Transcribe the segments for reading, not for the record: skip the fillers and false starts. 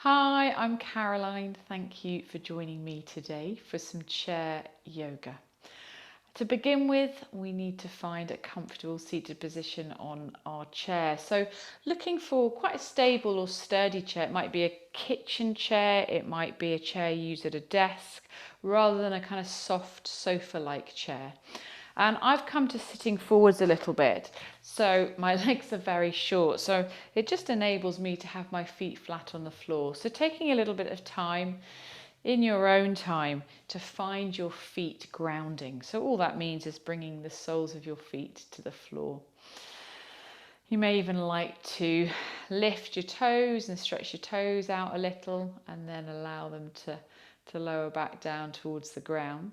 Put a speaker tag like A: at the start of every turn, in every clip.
A: Hi, I'm Caroline. Thank you for joining me today for some chair yoga. To begin with, we need to find a comfortable seated position on our chair. So looking for quite a stable or sturdy chair. It might be a kitchen chair, it might be a chair you use at a desk, rather than a kind of soft sofa-like chair. And I've come to sitting forwards a little bit, so my legs are very short, so it just enables me to have my feet flat on the floor. So taking a little bit of time in your own time to find your feet grounding. So all that means is bringing the soles of your feet to the floor. You may even like to lift your toes and stretch your toes out a little and then allow them to lower back down towards the ground.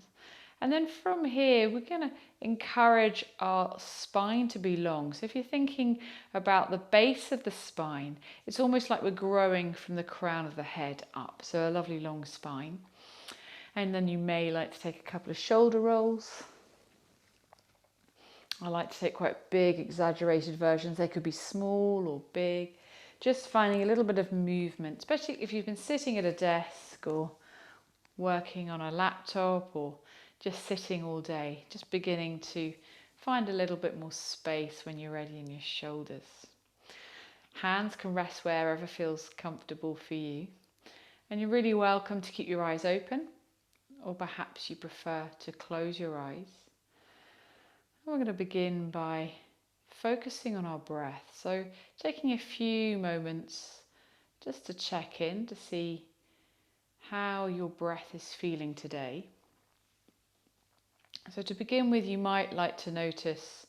A: And then from here, we're going to encourage our spine to be long. So if you're thinking about the base of the spine, it's almost like we're growing from the crown of the head up. So a lovely long spine. And then you may like to take a couple of shoulder rolls. I like to take quite big, exaggerated versions. They could be small or big. Just finding a little bit of movement, especially if you've been sitting at a desk or working on a laptop or just sitting all day, just beginning to find a little bit more space when you're ready in your shoulders. Hands can rest wherever feels comfortable for you. And you're really welcome to keep your eyes open, or perhaps you prefer to close your eyes. And we're going to begin by focusing on our breath. So taking a few moments just to check in to see how your breath is feeling today. So to begin with, you might like to notice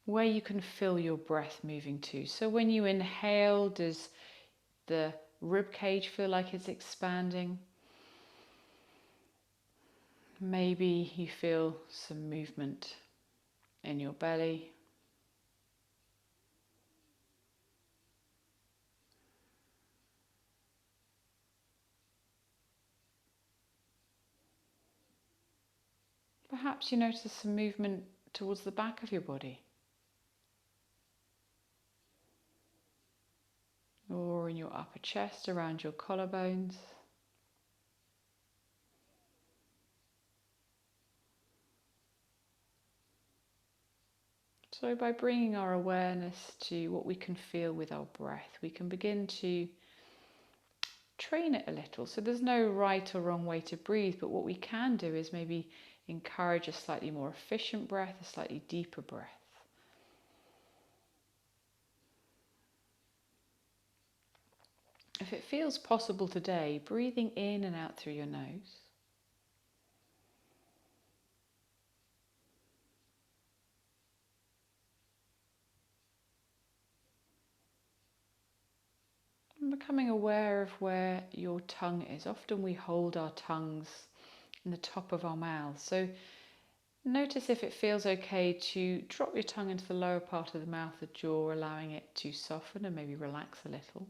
A: where you can feel your breath moving to. So when you inhale, does the rib cage feel like it's expanding? Maybe you feel some movement in your belly. Perhaps you notice some movement towards the back of your body, or in your upper chest around your collarbones. So by bringing our awareness to what we can feel with our breath, we can begin to train it a little. So there's no right or wrong way to breathe, but what we can do is maybe encourage a slightly more efficient breath, a slightly deeper breath. If it feels possible today, breathing in and out through your nose. And becoming aware of where your tongue is. Often we hold our tongues in the top of our mouths. So notice if it feels okay to drop your tongue into the lower part of the mouth, the jaw, allowing it to soften and maybe relax a little.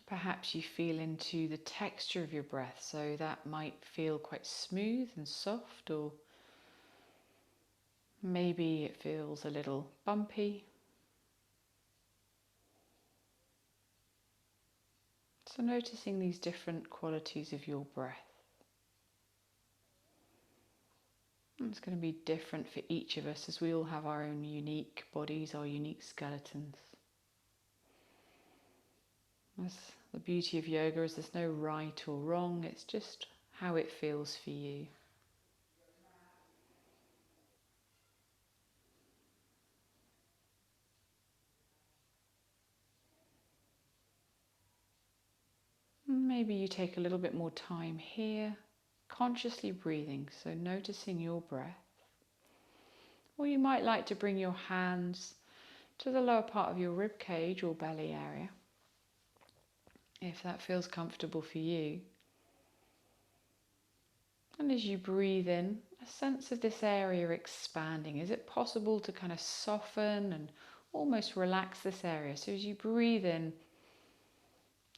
A: Perhaps you feel into the texture of your breath, so that might feel quite smooth and soft, or maybe it feels a little bumpy. So noticing these different qualities of your breath. And it's going to be different for each of us as we all have our own unique bodies, our unique skeletons. That's the beauty of yoga, is there's no right or wrong, it's just how it feels for you. Maybe you take a little bit more time here, consciously breathing, so noticing your breath. Or you might like to bring your hands to the lower part of your rib cage or belly area, if that feels comfortable for you. And as you breathe in, a sense of this area expanding. Is it possible to kind of soften and almost relax this area? So as you breathe in,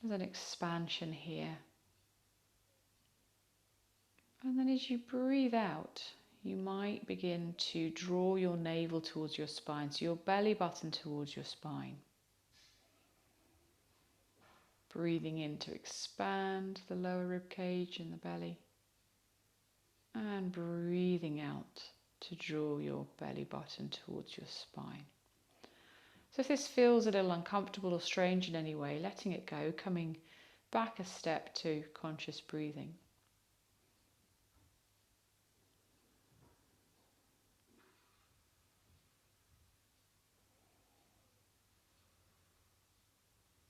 A: There's an expansion here. And then as you breathe out, you might begin to draw your navel towards your spine, so your belly button towards your spine. Breathing in to expand the lower rib cage and the belly. And breathing out to draw your belly button towards your spine. So if this feels a little uncomfortable or strange in any way, letting it go, coming back a step to conscious breathing.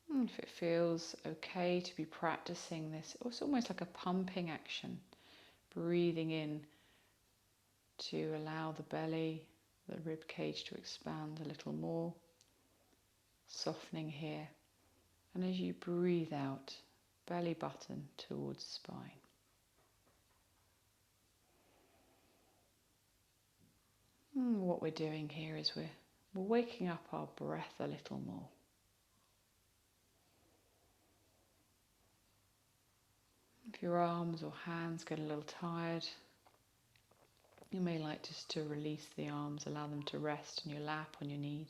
A: And if it feels okay to be practicing this, it's almost like a pumping action. Breathing in to allow the belly, the rib cage to expand a little more. Softening here. And as you breathe out, belly button towards spine. And what we're doing here is we're waking up our breath a little more. If your arms or hands get a little tired, you may like just to release the arms, allow them to rest on your lap, on your knees.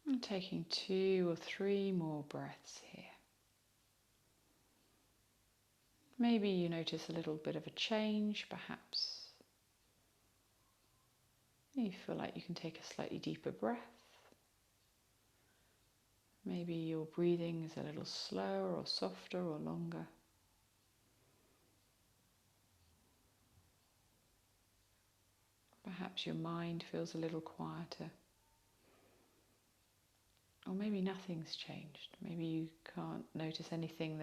A: And taking 2 or 3 more breaths here. Maybe you notice a little bit of a change, perhaps. You feel like you can take a slightly deeper breath. Maybe your breathing is a little slower or softer or longer. Perhaps your mind feels a little quieter. Or maybe nothing's changed. Maybe you can't notice anything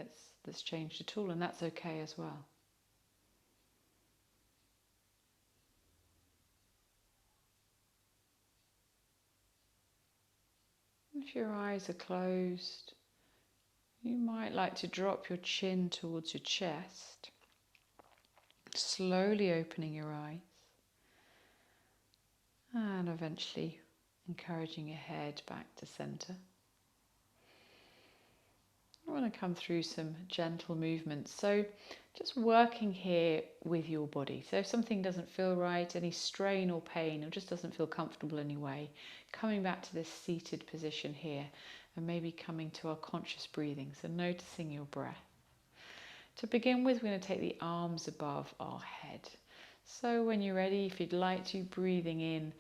A: that's changed at all, and that's okay as well. If your eyes are closed, you might like to drop your chin towards your chest, slowly opening your eyes, and eventually encouraging your head back to center. I want to come through some gentle movements. So just working here with your body. So if something doesn't feel right, any strain or pain, or just doesn't feel comfortable anyway, coming back to this seated position here and maybe coming to our conscious breathing. So noticing your breath. To begin with, we're going to take the arms above our head. So when you're ready, if you'd like to, breathing in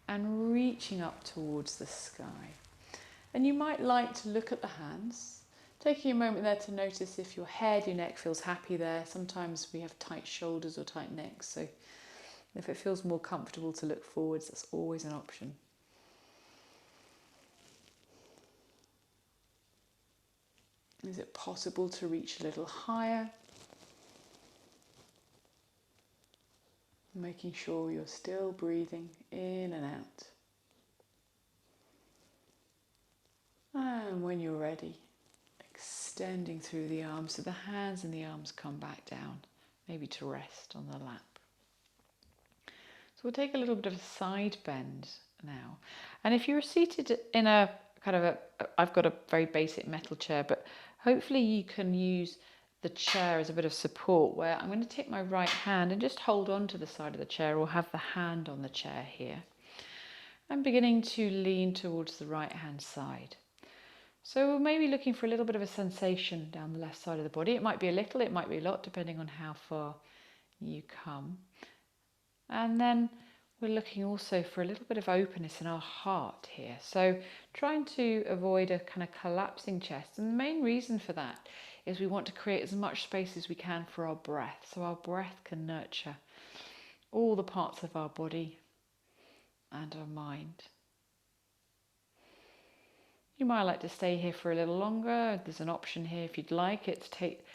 A: and reaching up towards the sky. And you might like to look at the hands. Taking a moment there to notice if your head, your neck feels happy there. Sometimes we have tight shoulders or tight necks, so if it feels more comfortable to look forwards, that's always an option. Is it possible to reach a little higher? Making sure you're still breathing in and out. And when you're ready, extending through the arms so the hands and the arms come back down, maybe to rest on the lap. So we'll take a little bit of a side bend now. And if you're seated in a kind of I've got a very basic metal chair, but hopefully you can use the chair as a bit of support, where I'm going to take my right hand and just hold on to the side of the chair, or have the hand on the chair here. I'm beginning to lean towards the right hand side. So we're maybe looking for a little bit of a sensation down the left side of the body. It might be a little, it might be a lot, depending on how far you come. And then we're looking also for a little bit of openness in our heart here. So trying to avoid a kind of collapsing chest. And the main reason for that is we want to create as much space as we can for our breath. So our breath can nurture all the parts of our body and our mind. You might like to stay here for a little longer. There's an option here if you'd like it to take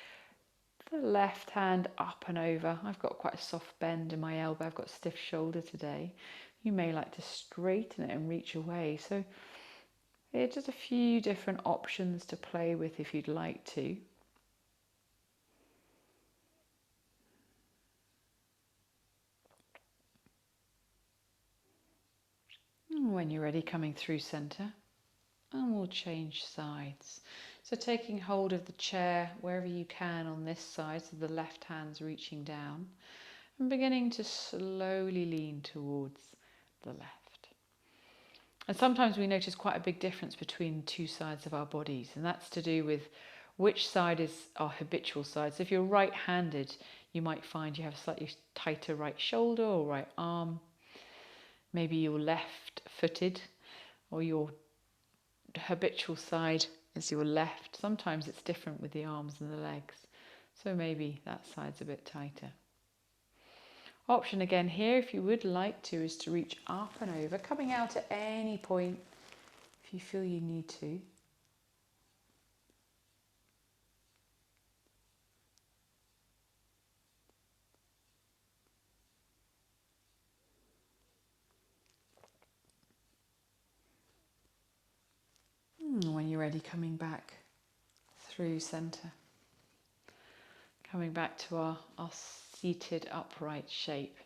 A: the left hand up and over. I've got quite a soft bend in my elbow. I've got a stiff shoulder today. You may like to straighten it and reach away. So here, just a few different options to play with if you'd like to. And when you're ready, coming through centre, and we'll change sides. So taking hold of the chair wherever you can on this side, so the left hand's reaching down, and beginning to slowly lean towards the left. And sometimes we notice quite a big difference between two sides of our bodies, and that's to do with which side is our habitual side. So if you're right-handed, you might find you have a slightly tighter right shoulder or right arm. Maybe you're left-footed, or your habitual side is your left. Sometimes it's different with the arms and the legs, so maybe that side's a bit tighter. Option again here, if you would like to, is to reach up and over, coming out at any point if you feel you need to. When you're ready, coming back through centre. Coming back to our seated upright shape.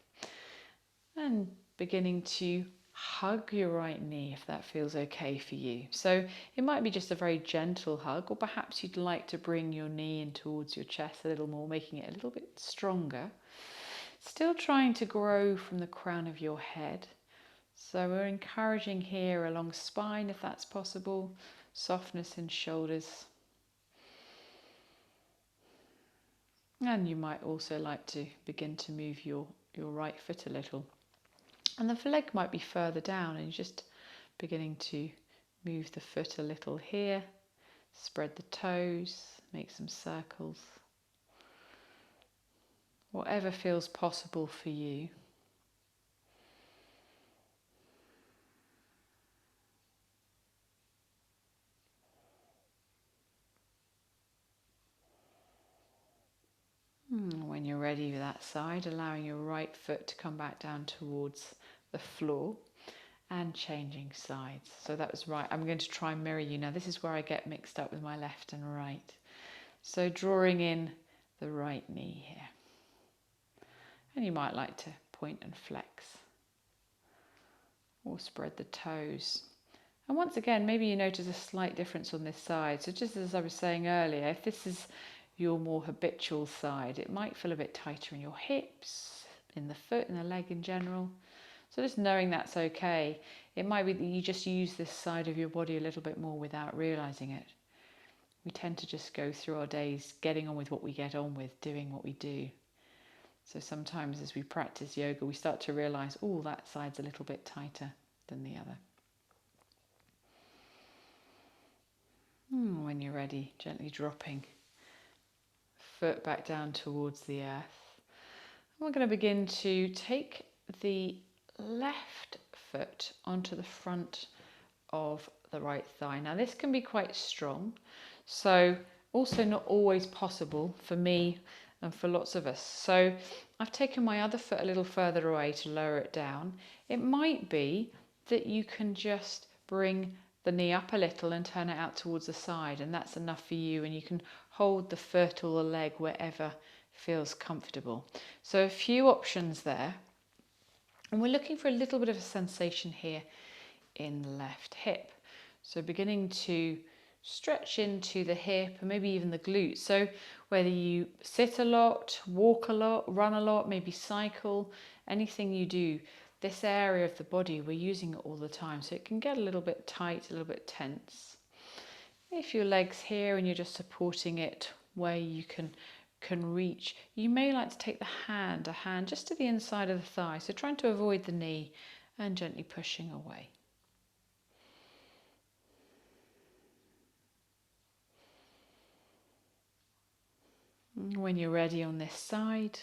A: And beginning to hug your right knee if that feels okay for you. So it might be just a very gentle hug, or perhaps you'd like to bring your knee in towards your chest a little more, making it a little bit stronger. Still trying to grow from the crown of your head. So we're encouraging here along spine if that's possible, softness in shoulders. And you might also like to begin to move your right foot a little. And the leg might be further down, and you're just beginning to move the foot a little here. Spread the toes, make some circles. Whatever feels possible for you. When you're ready with that side, allowing your right foot to come back down towards the floor and changing sides. So that was right. I'm going to try and mirror you now. This is where I get mixed up with my left and right. So drawing in the right knee here. And you might like to point and flex or spread the toes. And once again, maybe you notice a slight difference on this side. So just as I was saying earlier, if this is your more habitual side, it might feel a bit tighter in your hips, in the foot, in the leg in general. So just knowing that's okay. It might be that you just use this side of your body a little bit more without realizing it. We tend to just go through our days getting on with what we get on with, doing what we do. So sometimes as we practice yoga, we start to realize, oh, that side's a little bit tighter than the other. When you're ready, gently dropping foot back down towards the earth. And we're going to begin to take the left foot onto the front of the right thigh. Now this can be quite strong, so also not always possible for me and for lots of us. So I've taken my other foot a little further away to lower it down. It might be that you can just bring the knee up a little and turn it out towards the side, and that's enough for you, and you can hold the foot or the leg wherever feels comfortable. So a few options there. And we're looking for a little bit of a sensation here in the left hip. So beginning to stretch into the hip and maybe even the glutes. So whether you sit a lot, walk a lot, run a lot, maybe cycle, anything you do, this area of the body, we're using it all the time. So it can get a little bit tight, a little bit tense. If your leg's here and you're just supporting it where you can reach, you may like to take a hand just to the inside of the thigh. So trying to avoid the knee and gently pushing away. When you're ready on this side,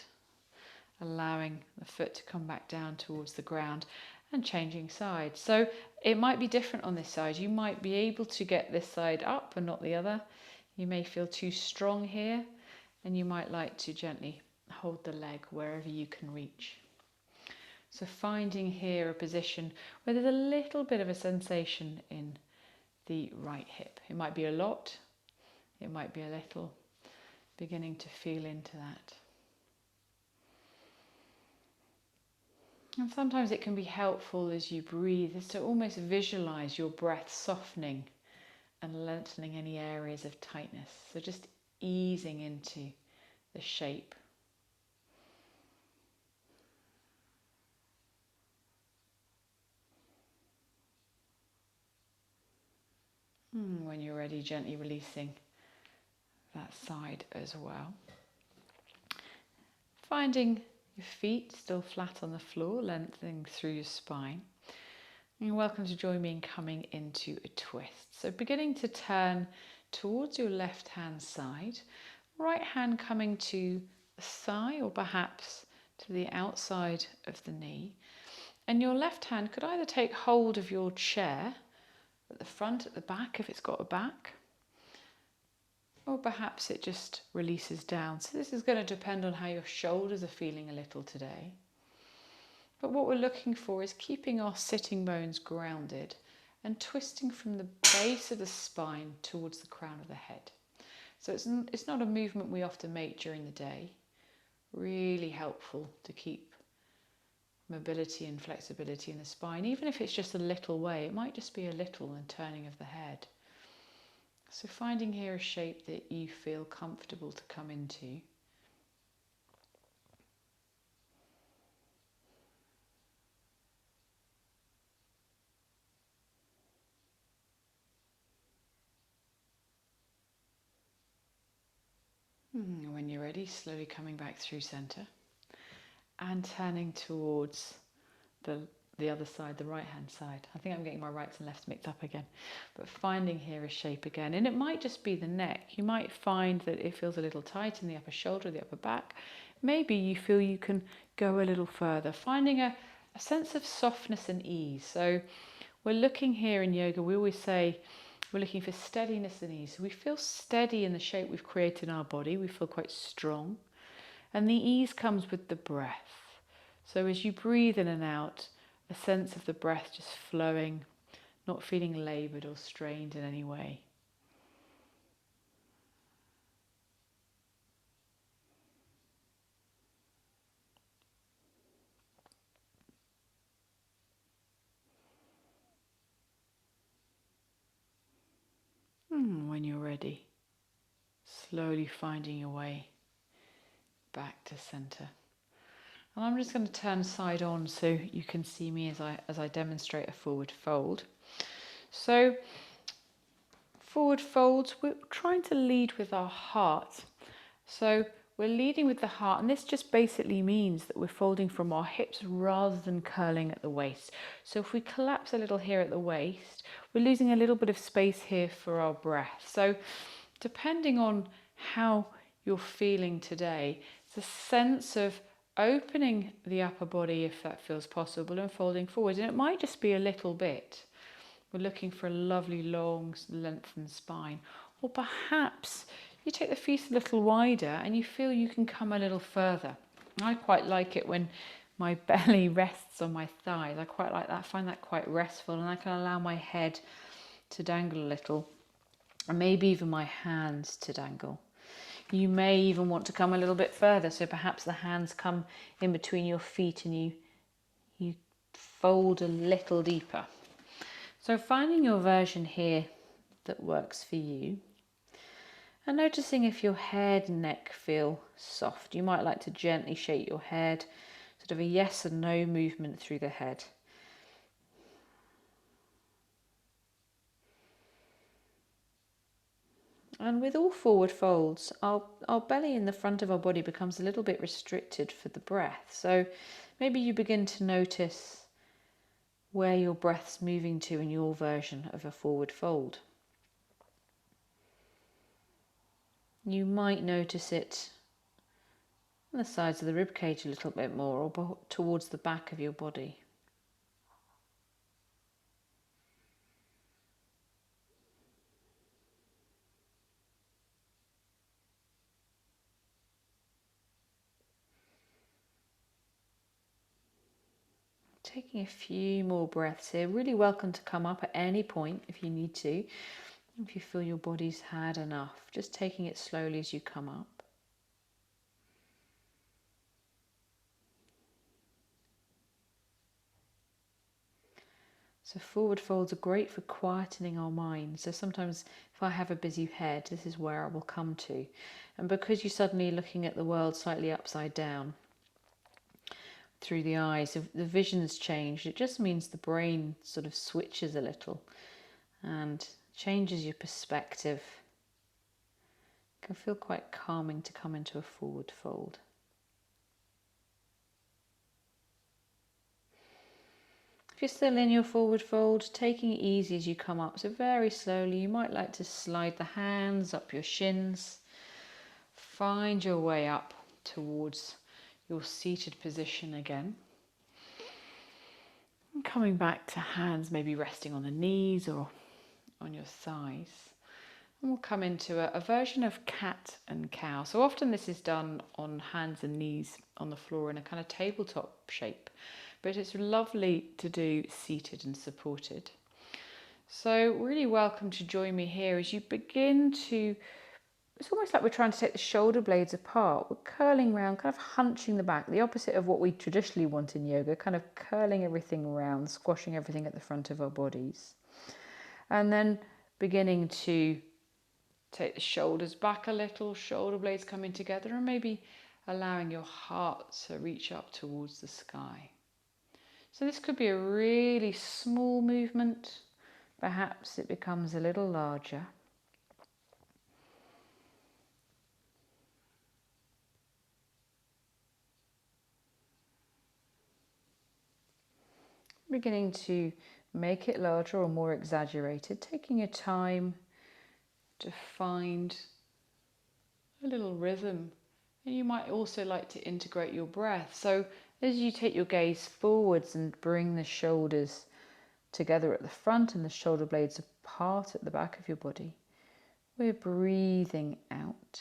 A: allowing the foot to come back down towards the ground and changing sides. So it might be different on this side. You might be able to get this side up and not the other. You may feel too strong here, and you might like to gently hold the leg wherever you can reach. So finding here a position where there's a little bit of a sensation in the right hip. It might be a lot, it might be a little, beginning to feel into that. And sometimes it can be helpful as you breathe is to almost visualize your breath softening and lengthening any areas of tightness. So just easing into the shape. When you're ready, gently releasing that side as well. Finding your feet still flat on the floor, lengthening through your spine. And you're welcome to join me in coming into a twist. So beginning to turn towards your left hand side, right hand coming to the thigh or perhaps to the outside of the knee. And your left hand could either take hold of your chair at the front, at the back if it's got a back, or perhaps it just releases down. So this is going to depend on how your shoulders are feeling a little today. But what we're looking for is keeping our sitting bones grounded and twisting from the base of the spine towards the crown of the head. So it's not a movement we often make during the day. Really helpful to keep mobility and flexibility in the spine. Even if it's just a little way, it might just be a little and turning of the head. So finding here a shape that you feel comfortable to come into. When you're ready, slowly coming back through center and turning towards the other side, the right hand side. I think I'm getting my rights and lefts mixed up again, but finding here a shape again. And it might just be the neck. You might find that it feels a little tight in the upper shoulder, the upper back. Maybe you feel you can go a little further, finding a sense of softness and ease. So we're looking here in yoga, we always say we're looking for steadiness and ease. So we feel steady in the shape we've created in our body. We feel quite strong. And the ease comes with the breath. So as you breathe in and out, a sense of the breath just flowing, not feeling laboured or strained in any way. When you're ready, slowly finding your way back to centre. And I'm just going to turn side on so you can see me as I demonstrate a forward fold. So forward folds, we're trying to lead with our heart. So we're leading with the heart, and this just basically means that we're folding from our hips rather than curling at the waist. So if we collapse a little here at the waist, we're losing a little bit of space here for our breath. So depending on how you're feeling today, it's a sense of opening the upper body if that feels possible and folding forward. And it might just be a little bit. We're looking for a lovely long lengthened spine. Or perhaps you take the feet a little wider and you feel you can come a little further. I quite like it when my belly rests on my thighs. I quite like that. I find that quite restful, and I can allow my head to dangle a little, and maybe even my hands to dangle. You may even want to come a little bit further, so perhaps the hands come in between your feet and you fold a little deeper. So finding your version here that works for you, and noticing if your head and neck feel soft. You might like to gently shake your head, sort of a yes and no movement through the head. And with all forward folds, our belly in the front of our body becomes a little bit restricted for the breath. So maybe you begin to notice where your breath's moving to in your version of a forward fold. You might notice it on the sides of the rib cage a little bit more, or towards the back of your body. Taking a few more breaths here. Really welcome to come up at any point if you need to. If you feel your body's had enough, just taking it slowly as you come up. So forward folds are great for quietening our mind. So sometimes if I have a busy head, this is where I will come to. And because you're suddenly looking at the world slightly upside down through the eyes, if the vision's changed, it just means the brain sort of switches a little and changes your perspective. It can feel quite calming to come into a forward fold. If you're still in your forward fold, taking it easy as you come up, so very slowly. You might like to slide the hands up your shins, find your way up towards your seated position again. And coming back to hands maybe resting on the knees or on your thighs. And we'll come into a version of cat and cow. So often this is done on hands and knees on the floor in a kind of tabletop shape. But it's lovely to do seated and supported. So really welcome to join me here as you begin to, it's almost like we're trying to take the shoulder blades apart. We're curling around, kind of hunching the back, the opposite of what we traditionally want in yoga, kind of curling everything around, squashing everything at the front of our bodies. And then beginning to take the shoulders back a little, shoulder blades coming together, and maybe allowing your heart to reach up towards the sky. So this could be a really small movement. Perhaps it becomes a little larger. Beginning to make it larger or more exaggerated, taking your time to find a little rhythm. And you might also like to integrate your breath. So as you take your gaze forwards and bring the shoulders together at the front and the shoulder blades apart at the back of your body, we're breathing out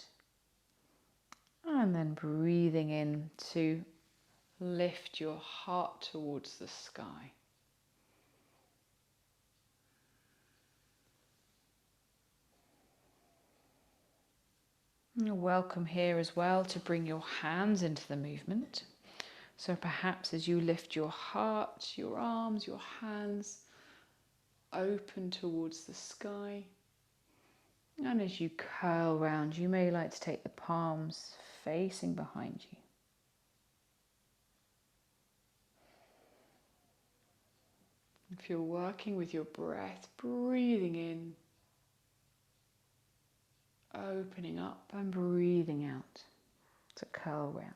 A: and then breathing in to lift your heart towards the sky. You're welcome here as well to bring your hands into the movement. So perhaps as you lift your heart, your arms, your hands open towards the sky. And as you curl round, you may like to take the palms facing behind you. If you're working with your breath, breathing in, opening up and breathing out to curl round.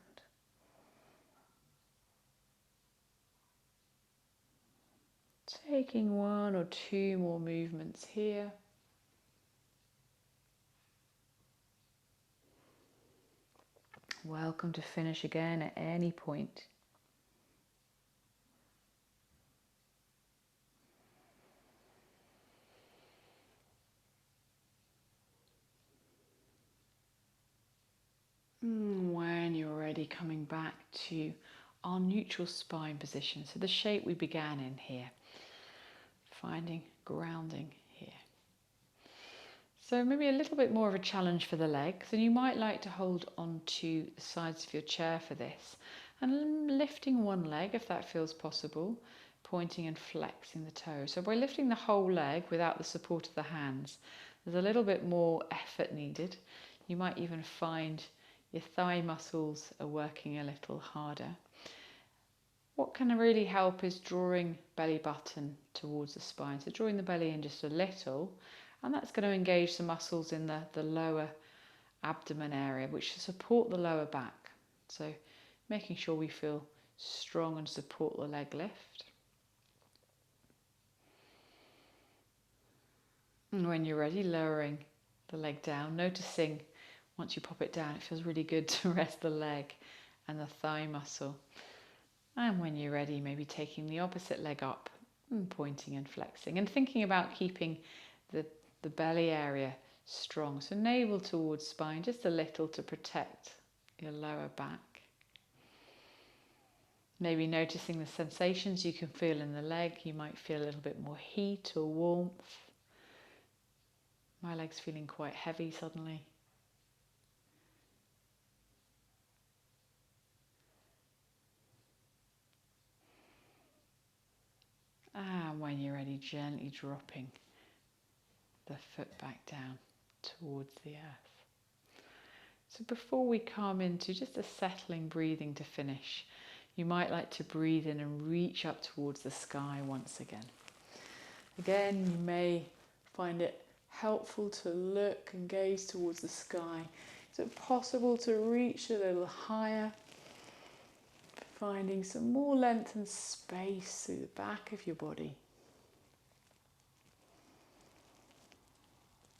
A: Taking one or two more movements here. Welcome to finish again at any point. When you're ready, coming back to our neutral spine position, so the shape we began in here, finding grounding here. So maybe a little bit more of a challenge for the legs, and you might like to hold onto the sides of your chair for this, and lifting one leg if that feels possible, pointing and flexing the toes. So by lifting the whole leg without the support of the hands, there's a little bit more effort needed. You might even find your thigh muscles are working a little harder. What can really help is drawing belly button towards the spine. So drawing the belly in just a little, and that's going to engage the muscles in the lower abdomen area, which support the lower back. So making sure we feel strong and support the leg lift. And when you're ready, lowering the leg down, noticing once you pop it down, it feels really good to rest the leg and the thigh muscle. And when you're ready, maybe taking the opposite leg up and pointing and flexing, and thinking about keeping the belly area strong. So navel towards spine, just a little to protect your lower back. Maybe noticing the sensations you can feel in the leg. You might feel a little bit more heat or warmth. My legs feeling quite heavy suddenly. And when you're ready, gently dropping the foot back down towards the earth. So before we come into just a settling breathing to finish, you might like to breathe in and reach up towards the sky once again. Again, you may find it helpful to look and gaze towards the sky. Is it possible to reach a little higher? Finding some more length and space through the back of your body.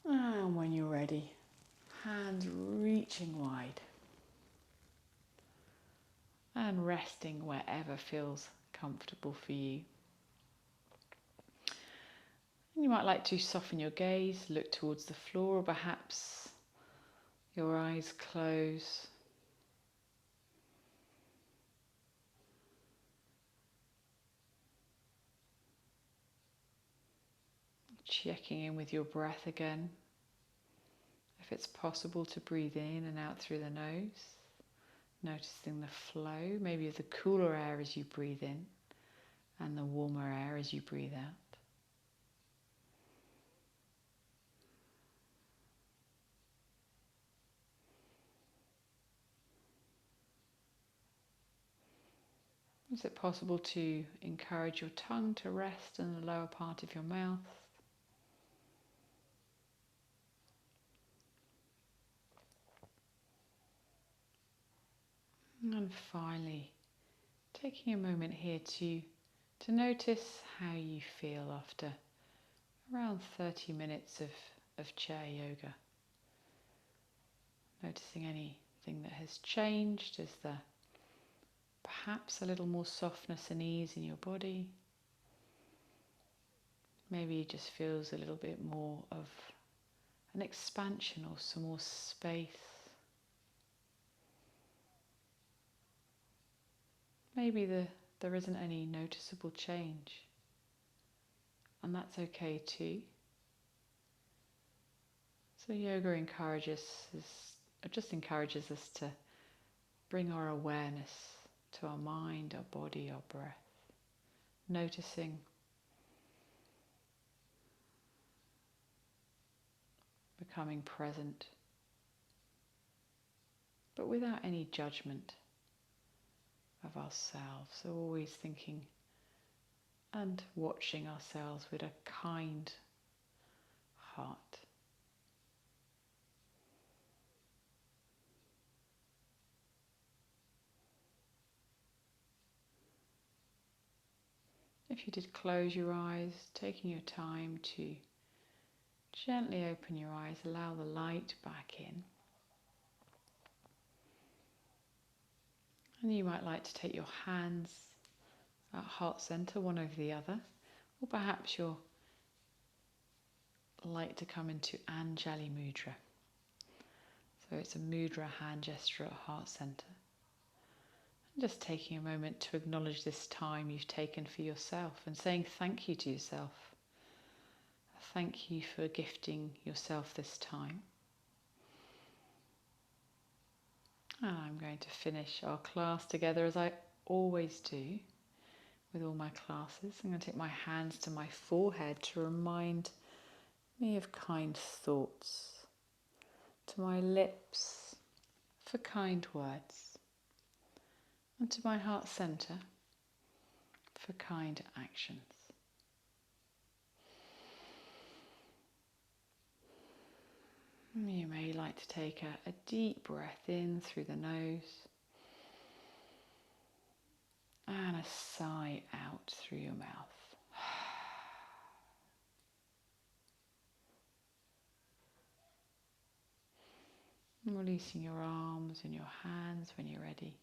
A: And when you're ready, hands reaching wide. And resting wherever feels comfortable for you. And you might like to soften your gaze, look towards the floor, or perhaps your eyes close. Checking in with your breath again. If it's possible to breathe in and out through the nose, noticing the flow, maybe of the cooler air as you breathe in and the warmer air as you breathe out. Is it possible to encourage your tongue to rest in the lower part of your mouth? And finally, taking a moment here to notice how you feel after around 30 minutes of chair yoga. Noticing anything that has changed. Is there perhaps a little more softness and ease in your body? Maybe it just feels a little bit more of an expansion or some more space. Maybe there isn't any noticeable change, and that's okay too. So yoga encourages us to bring our awareness to our mind, our body, our breath, noticing, becoming present, but without any judgment of ourselves. So always thinking and watching ourselves with a kind heart. If you did close your eyes, taking your time to gently open your eyes, allow the light back in. And you might like to take your hands at heart center, one over the other, or perhaps you'll like to come into Anjali Mudra. So it's a mudra hand gesture at heart center. And just taking a moment to acknowledge this time you've taken for yourself and saying thank you to yourself. Thank you for gifting yourself this time. And I'm going to finish our class together as I always do with all my classes. I'm going to take my hands to my forehead to remind me of kind thoughts, to my lips for kind words, and to my heart center for kind actions. You may like to take a deep breath in through the nose and a sigh out through your mouth. And releasing your arms and your hands when you're ready.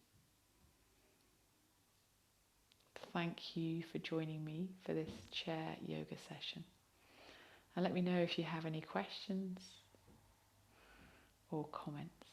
A: Thank you for joining me for this chair yoga session. And let me know if you have any questions or comments.